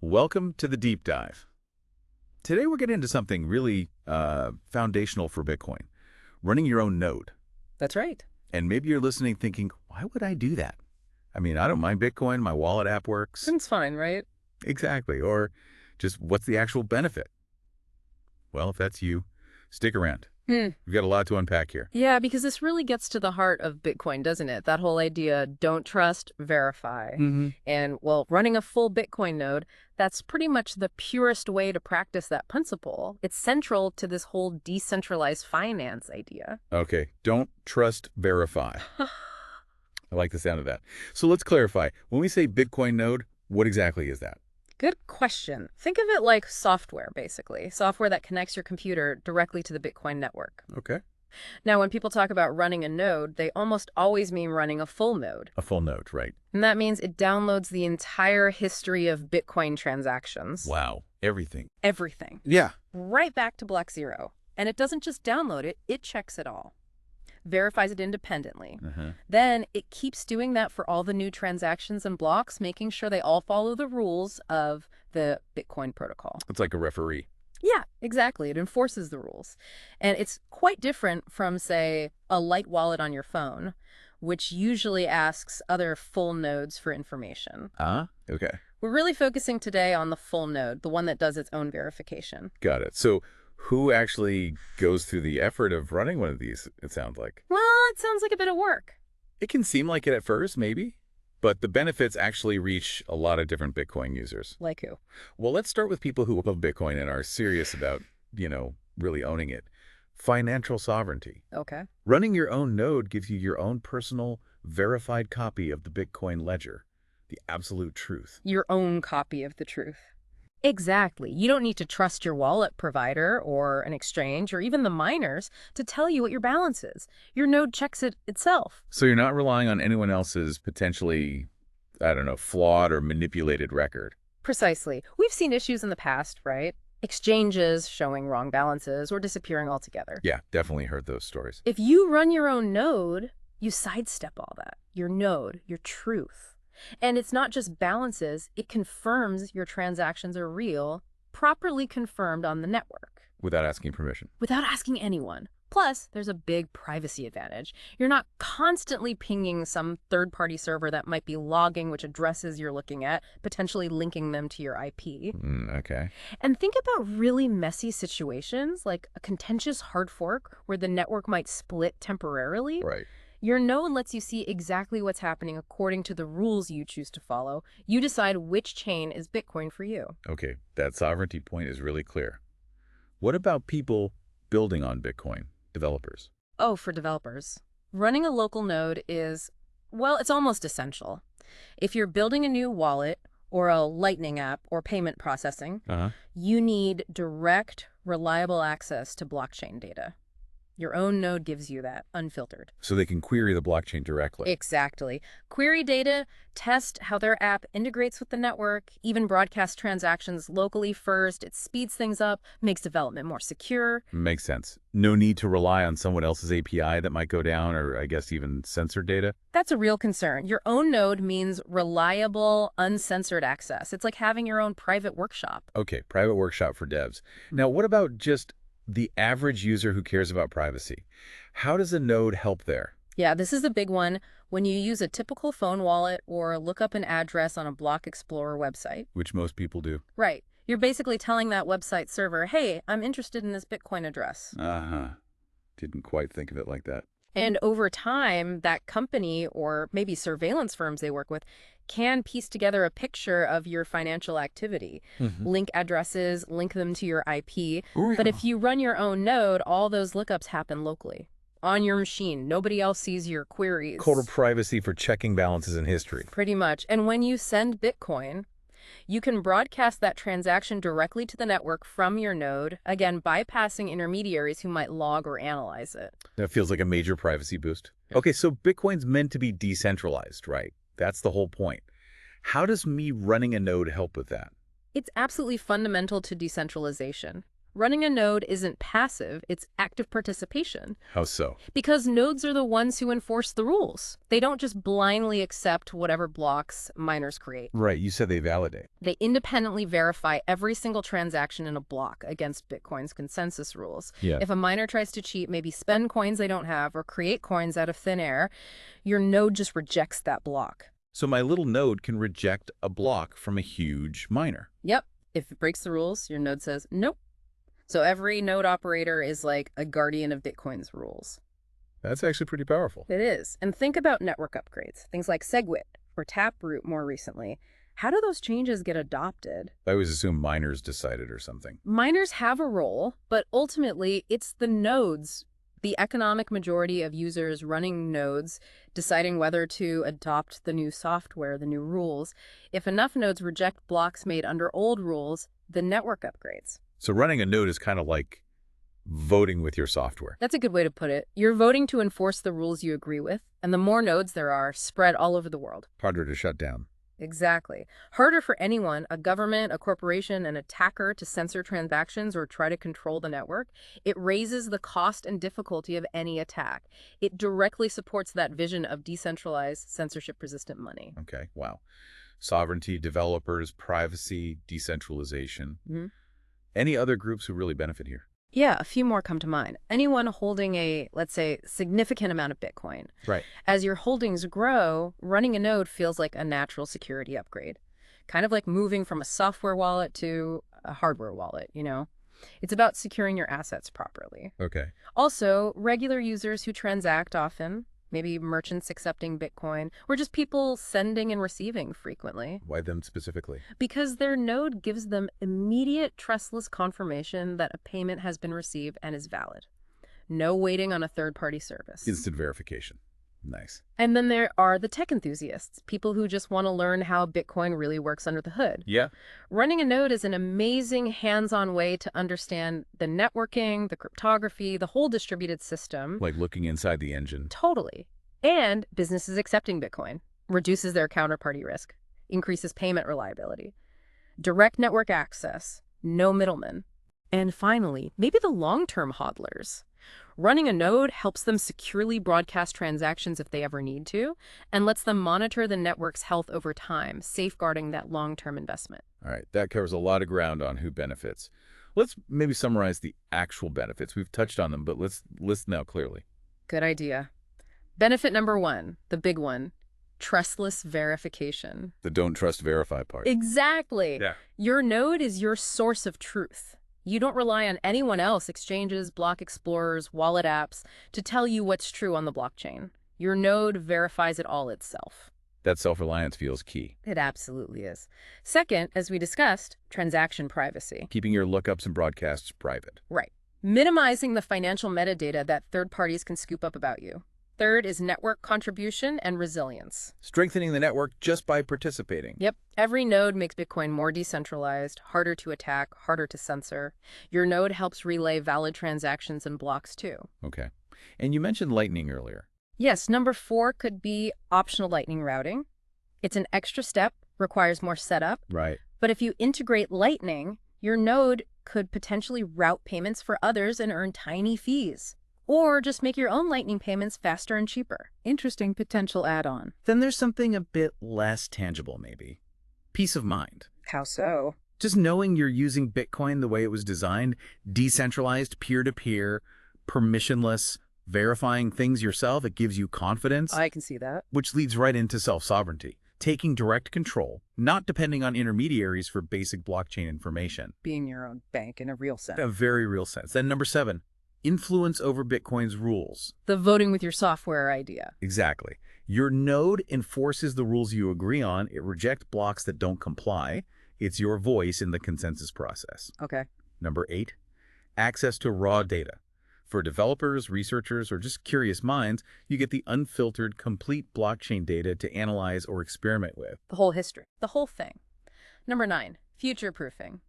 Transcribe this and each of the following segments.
Welcome to the deep dive. Today we're getting into something really foundational for Bitcoin, running your own node. That's right. And maybe you're listening thinking, why would I do that? I mean, I don't mind Bitcoin, my wallet app works. It's fine, right? Exactly. Or just what's the actual benefit? Well, if that's you, stick around. We've got a lot to unpack here. Yeah, because this really gets to the heart of Bitcoin, doesn't it? That whole idea, don't trust, verify. And, well, running a full Bitcoin node, that's pretty much the purest way to practice that principle. It's central to this whole decentralized finance idea. Okay, don't trust, verify. I like the sound of that. So let's clarify. When we say Bitcoin node, what exactly is that? Good question. Think of it like software, basically. Software that connects your computer directly to the Bitcoin network. Okay. Now, when people talk about running a node, they almost always mean running a full node. A full node, right. And that means it downloads the entire history of Bitcoin transactions. Wow. Everything. Everything. Yeah. Right back to block zero. And it doesn't just download it, it checks it all. Verifies it independently. Then it keeps doing that for all the new transactions and blocks, making sure they all follow the rules of the Bitcoin protocol. It's like a referee. Yeah, exactly. It enforces the rules. And it's quite different from, say, a light wallet on your phone, which usually asks other full nodes for information. Okay. We're really focusing today on the full node, the one that does its own verification. Got it. So who actually goes through the effort of running one of these, it sounds like? Well, it sounds like a bit of work. It can seem like it at first, maybe. But the benefits actually reach a lot of different Bitcoin users. Like who? Well, let's start with people who love Bitcoin and are serious about, really owning it. Financial sovereignty. Okay. Running your own node gives you your own personal, verified copy of the Bitcoin ledger, the absolute truth. Your own copy of the truth. Exactly. You don't need to trust your wallet provider or an exchange or even the miners to tell you what your balance is. Your node checks it itself. So you're not relying on anyone else's potentially, flawed or manipulated record. Precisely. We've seen issues in the past, right? Exchanges showing wrong balances or disappearing altogether. Yeah, definitely heard those stories. If you run your own node, you sidestep all that. Your node, your truth. And it's not just balances, it confirms your transactions are real, properly confirmed on the network. Without asking permission. Without asking anyone. Plus, there's a big privacy advantage. You're not constantly pinging some third-party server that might be logging which addresses you're looking at, potentially linking them to your IP. Okay. And think about really messy situations, like a contentious hard fork where the network might split temporarily. Right. Your node lets you see exactly what's happening according to the rules you choose to follow. You decide which chain is Bitcoin for you. Okay, that sovereignty point is really clear. What about people building on Bitcoin, developers? Oh, for developers. Running a local node is, well, it's almost essential. If you're building a new wallet or a Lightning app or payment processing, you need direct, reliable access to blockchain data. Your own node gives you that, unfiltered. So they can query the blockchain directly. Exactly. Query data, test how their app integrates with the network, even broadcast transactions locally first. It speeds things up, makes development more secure. Makes sense. No need to rely on someone else's API that might go down or, I guess, even censor data? That's a real concern. Your own node means reliable, uncensored access. It's like having your own private workshop. Okay, private workshop for devs. Now, what about just the average user who cares about privacy? How does a node help there? Yeah, this is a big one. When you use a typical phone wallet or look up an address on a Block Explorer website. Which most people do. Right. You're basically telling that website server, hey, I'm interested in this Bitcoin address. Didn't quite think of it like that. And over time, that company or maybe surveillance firms they work with can piece together a picture of your financial activity, link addresses, link them to your IP. But if you run your own node, all those lookups happen locally on your machine. Nobody else sees your queries. Total privacy for checking balances in history. Pretty much. And when you send Bitcoin, you can broadcast that transaction directly to the network from your node, again, bypassing intermediaries who might log or analyze it. That feels like a major privacy boost. Okay, so Bitcoin's meant to be decentralized, right? That's the whole point. How does me running a node help with that? It's absolutely fundamental to decentralization. Running a node isn't passive, it's active participation. How so? Because nodes are the ones who enforce the rules. They don't just blindly accept whatever blocks miners create. Right, you said they validate. They independently verify every single transaction in a block against Bitcoin's consensus rules. Yeah. If a miner tries to cheat, maybe spend coins they don't have or create coins out of thin air, your node just rejects that block. So my little node can reject a block from a huge miner. Yep. If it breaks the rules, your node says, nope. So every node operator is like a guardian of Bitcoin's rules. That's actually pretty powerful. It is. And think about network upgrades, things like SegWit or Taproot more recently. How do those changes get adopted? I always assume miners decided or something. Miners have a role, but ultimately it's the nodes, the economic majority of users running nodes, deciding whether to adopt the new software, the new rules. If enough nodes reject blocks made under old rules, the network upgrades. So running a node is kind of like voting with your software. That's a good way to put it. You're voting to enforce the rules you agree with, and the more nodes there are, spread all over the world. Harder to shut down. Exactly. Harder for anyone, a government, a corporation, an attacker, to censor transactions or try to control the network. It raises the cost and difficulty of any attack. It directly supports that vision of decentralized, censorship-resistant money. Okay, wow. Sovereignty, developers, privacy, decentralization. Mm-hmm. Any other groups who really benefit here? Yeah, a few more come to mind. Anyone holding a, let's say, significant amount of Bitcoin. Right. As your holdings grow, running a node feels like a natural security upgrade. Kind of like moving from a software wallet to a hardware wallet, you know? It's about securing your assets properly. Okay. Also, regular users who transact often, maybe merchants accepting Bitcoin, or just people sending and receiving frequently. Why them specifically? Because their node gives them immediate trustless confirmation that a payment has been received and is valid. No waiting on a third-party service. Instant verification. Nice. And then there are the tech enthusiasts, people who just want to learn how Bitcoin really works under the hood. Yeah. Running a node is an amazing hands-on way to understand the networking, the cryptography, the whole distributed system. Like looking inside the engine. Totally. And businesses accepting Bitcoin reduces their counterparty risk, increases payment reliability, direct network access, no middlemen. And finally, maybe the long-term hodlers. Running a node helps them securely broadcast transactions if they ever need to, and lets them monitor the network's health over time, safeguarding that long-term investment. All right, that covers a lot of ground on who benefits. Let's maybe summarize the actual benefits. We've touched on them, but let's list them out clearly. Good idea. Benefit number one, the big one, trustless verification. The don't trust verify part. Exactly. Yeah. Your node is your source of truth. You don't rely on anyone else, exchanges, block explorers, wallet apps, to tell you what's true on the blockchain. Your node verifies it all itself. That self-reliance feels key. It absolutely is. Second, as we discussed, transaction privacy. Keeping your lookups and broadcasts private. Right. Minimizing the financial metadata that third parties can scoop up about you. Third is network contribution and resilience. Strengthening the network just by participating. Yep. Every node makes Bitcoin more decentralized, harder to attack, harder to censor. Your node helps relay valid transactions and blocks too. Okay. And you mentioned Lightning earlier. Yes, number 4 could be optional Lightning routing. It's an extra step, requires more setup. Right. But if you integrate Lightning, your node could potentially route payments for others and earn tiny fees. Or just make your own Lightning payments faster and cheaper. Interesting potential add-on. Then there's something a bit less tangible, maybe. Peace of mind. How so? Just knowing you're using Bitcoin the way it was designed, decentralized, peer-to-peer, permissionless, verifying things yourself, it gives you confidence. I can see that. Which leads right into self-sovereignty. Taking direct control, not depending on intermediaries for basic blockchain information. Being your own bank in a real sense. In a very real sense. Then number 7, influence over Bitcoin's rules. The voting with your software idea. Exactly. Your node enforces the rules you agree on. It rejects blocks that don't comply. It's your voice in the consensus process. Okay. Number 8, access to raw data. For developers, researchers, or just curious minds, you get the unfiltered, complete blockchain data to analyze or experiment with. The whole history. The whole thing. Number 9, future-proofing.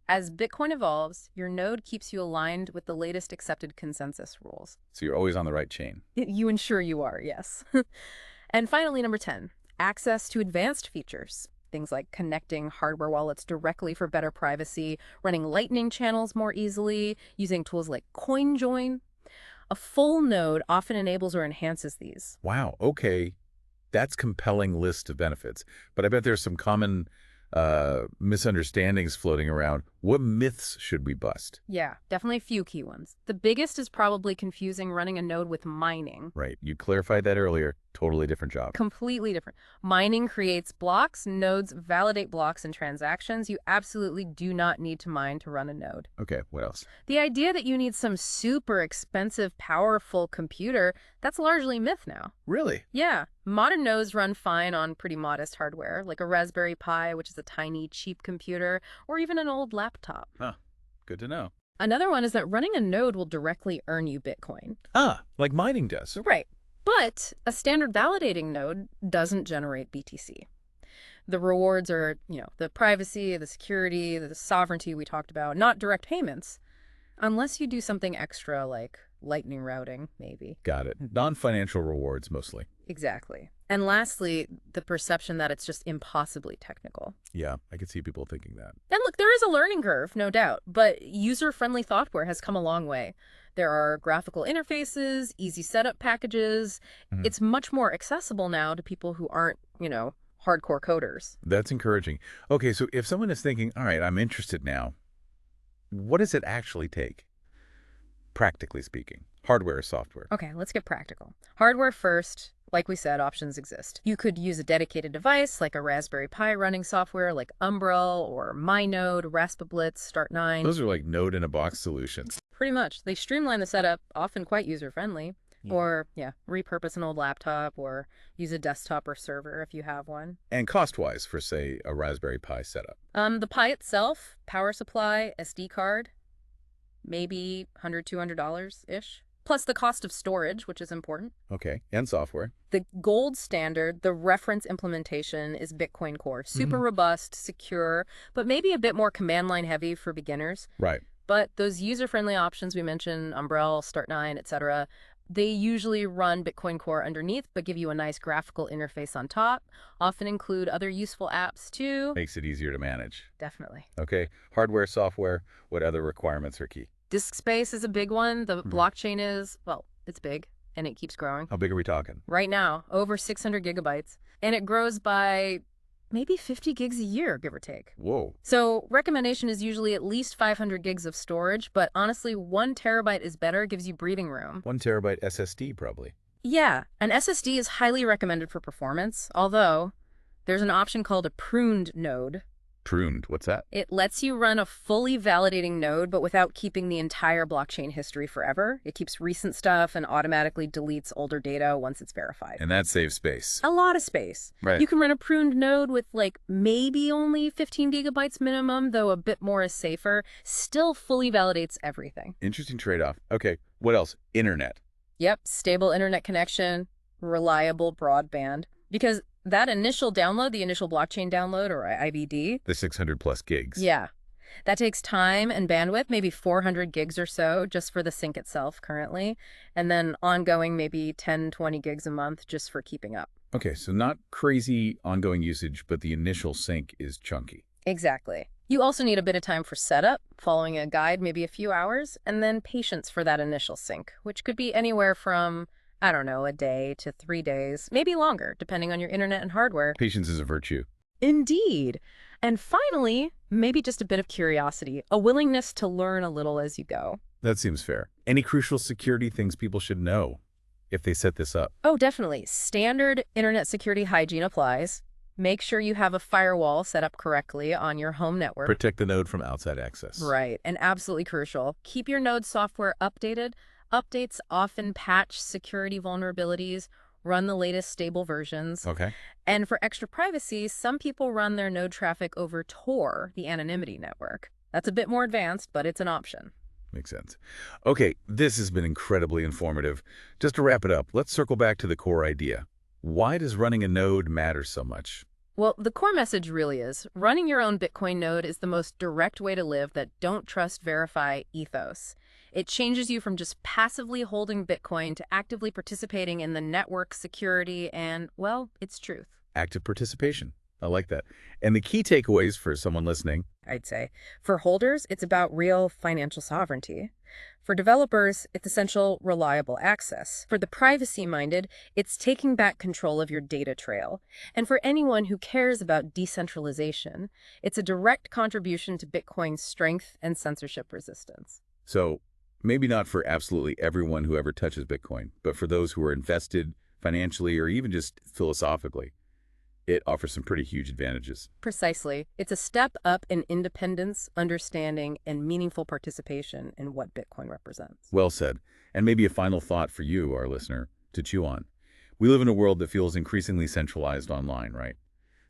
As Bitcoin evolves, your node keeps you aligned with the latest accepted consensus rules. So you're always on the right chain. You ensure you are, yes. And finally, number 10, access to advanced features. Things like connecting hardware wallets directly for better privacy, running Lightning channels more easily, using tools like CoinJoin. A full node often enables or enhances these. Wow, okay. That's compelling list of benefits. But I bet there's some common misunderstandings floating around. What myths should we bust? Yeah, definitely a few key ones. The biggest is probably confusing running a node with mining. Right, you clarified that earlier. Totally different job. Completely different. Mining creates blocks, nodes validate blocks and transactions. You absolutely do not need to mine to run a node. Okay, what else? The idea that you need some super expensive, powerful computer, that's largely myth now. Really? Yeah, modern nodes run fine on pretty modest hardware, like a Raspberry Pi, which is a tiny, cheap computer, or even an old laptop. Huh, good to know. Another one is that running a node will directly earn you Bitcoin. Ah, like mining does. Right. But a standard validating node doesn't generate BTC. The rewards are, the privacy, the security, the sovereignty we talked about, not direct payments, unless you do something extra like Lightning routing, maybe. Got it. Non-financial rewards mostly. Exactly. And lastly, the perception that it's just impossibly technical. Yeah, I could see people thinking that. And look, there is a learning curve, no doubt, but user-friendly software has come a long way. There are graphical interfaces, easy setup packages. It's much more accessible now to people who aren't, hardcore coders. That's encouraging. Okay, so if someone is thinking, all right, I'm interested now, what does it actually take? Practically speaking, hardware or software? Okay, let's get practical. Hardware first. Like we said, options exist. You could use a dedicated device like a Raspberry Pi running software like Umbrel or MyNode, Raspablitz, Start9. Those are like node-in-a-box solutions. Pretty much. They streamline the setup, often quite user-friendly. Or, repurpose an old laptop or use a desktop or server if you have one. And cost-wise for, say, a Raspberry Pi setup? The Pi itself, power supply, SD card, maybe $100, $200-ish. Plus the cost of storage, which is important. Okay, and software. The gold standard, the reference implementation, is Bitcoin Core. Super robust, secure, but maybe a bit more command line heavy for beginners. Right. But those user-friendly options we mentioned, Umbrel, Start9, etc., they usually run Bitcoin Core underneath, but give you a nice graphical interface on top. Often include other useful apps too. Makes it easier to manage. Definitely. Okay, hardware, software, what other requirements are key? Disk space is a big one. The blockchain is, well, it's big and it keeps growing. How big are we talking? Right now, over 600 gigabytes. And it grows by maybe 50 gigs a year, give or take. Whoa. So recommendation is usually at least 500 gigs of storage, but honestly, 1 terabyte is better, gives you breathing room. 1 terabyte SSD probably. Yeah, an SSD is highly recommended for performance, although there's an option called a pruned node. Pruned, what's that? It lets you run a fully validating node, but without keeping the entire blockchain history forever. It keeps recent stuff and automatically deletes older data once it's verified. And that saves space. A lot of space. Right. You can run a pruned node with maybe only 15 gigabytes minimum, though a bit more is safer. Still fully validates everything. Interesting trade-off. Okay, what else? Internet. Yep, stable internet connection, reliable broadband. Because that initial download, the initial blockchain download, or IBD. The 600 plus gigs. Yeah. That takes time and bandwidth, maybe 400 gigs or so just for the sync itself currently. And then ongoing, maybe 10, 20 gigs a month just for keeping up. Okay, so not crazy ongoing usage, but the initial sync is chunky. Exactly. You also need a bit of time for setup, following a guide, maybe a few hours, and then patience for that initial sync, which could be anywhere from, I don't know, a day to 3 days, maybe longer, depending on your internet and hardware. Patience is a virtue. Indeed. And finally, maybe just a bit of curiosity, a willingness to learn a little as you go. That seems fair. Any crucial security things people should know if they set this up? Oh, definitely. Standard internet security hygiene applies. Make sure you have a firewall set up correctly on your home network. Protect the node from outside access. Right, and absolutely crucial. Keep your node software updated. Updates often patch security vulnerabilities, run the latest stable versions. Okay. And for extra privacy, some people run their node traffic over Tor, the anonymity network. That's a bit more advanced, but it's an option. Makes sense. Okay, this has been incredibly informative. Just to wrap it up, let's circle back to the core idea. Why does running a node matter so much? Well, the core message really is, running your own Bitcoin node is the most direct way to live that don't trust, verify ethos. It changes you from just passively holding Bitcoin to actively participating in the network security and, well, its truth. Active participation. I like that. And the key takeaways for someone listening. I'd say. For holders, it's about real financial sovereignty. For developers, it's essential, reliable access. For the privacy-minded, it's taking back control of your data trail. And for anyone who cares about decentralization, it's a direct contribution to Bitcoin's strength and censorship resistance. So maybe not for absolutely everyone who ever touches Bitcoin, but for those who are invested financially or even just philosophically, it offers some pretty huge advantages. Precisely. It's a step up in independence, understanding, and meaningful participation in what Bitcoin represents. Well said. And maybe a final thought for you, our listener, to chew on. We live in a world that feels increasingly centralized online, right?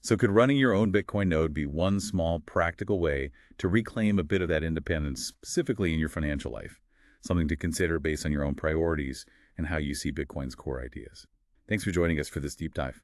So could running your own Bitcoin node be one small, practical way to reclaim a bit of that independence, specifically in your financial life? Something to consider based on your own priorities and how you see Bitcoin's core ideas. Thanks for joining us for this deep dive.